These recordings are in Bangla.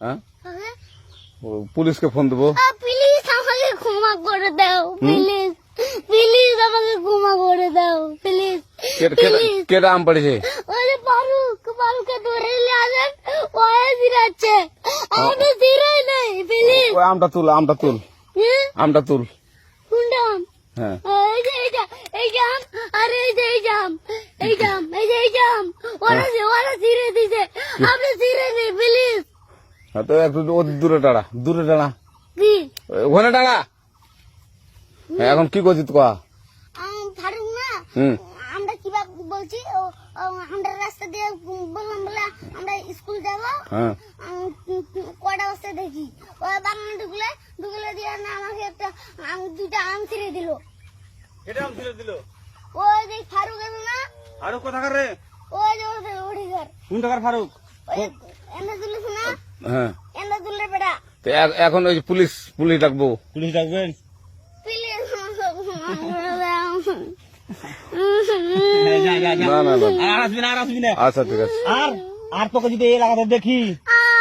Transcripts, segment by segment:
হ্যাঁ কাকে? পুলিশকে ফোন দেবো। প্লিজ আমাকে ক্ষমা করে দাও, প্লিজ প্লিজ আমাকে ক্ষমা করে দাও, প্লিজ প্লিজ। কেটা আম পড়েছে? ওই যে ফারুককে ধরে নিয়ে আসেন, ওয়ে জিরাচ্ছে, আমি জিরাই নাই, প্লিজ। ওই আমটা তুল, আমটা তুল, আমটা তুল। কোনটা আম? হ্যাঁ এই যে এই যে আম, আর এই যে এই যে আম, এই যে আম, এই যে এই যে আম, ওরা জিরে দিছে, আপনি জিরে নেই, প্লিজ। হ্যাঁ, তো একটু দূরে দাঁড়া, দূরে দাঁড়া, কি ওখানে দাঁড়া। হ্যাঁ, এখন কি করছিস তো? ফারুক না, হুম আমরা কিভাবে বলছি, আমরা রাস্তা দিয়ে বললাম বলে আমরা স্কুল যাবো, হ্যাঁ কটা বস্তা দেখি ওই বাগানে ঢুকলে দিয়ে না আমাকে একটা দুইটা আম ছিঁড়ে দিল। এটা আম ছিঁড়ে দিল? ওই যে ফারুক এলো না, ফারুক কোথাকার রে? ওই যে ওঠে ঘর, কোন টাকার ফারুক? এনে তুলিস না, হ্যাঁ। এনে তুললে বেটা, তো এখন ওই যে পুলিশ ডাকবো। পুলিশ ডাকবেন? প্লিজ যা যা যা, না না না, আর আসবি না, আর আসবি না। আচ্ছা ঠিক আছে। আর আর তোকে যদি এই এলাকাতে দেখি,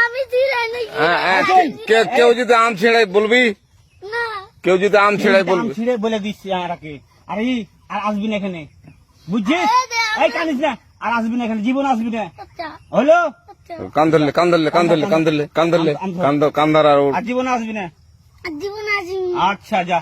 আমি ছিঁড়াই নাকি? হ্যাঁ, হ্যাঁ, কেউ যদি আম ছেড়াই বলবি, না কেউ যদি আম ছেড়াই আম বলবি। ছিঁড়ে বলে দিচ্ছি আর আর আসবি না এখানে, বুঝছিস? এই কানিস না, আর আসবি না এখানে, জীবন আসবি না, আচ্ছা হলো? আচ্ছা, কান ধরলে কান্দার আর আর জীবন আসবি না। জীবন আসি। আচ্ছা যা।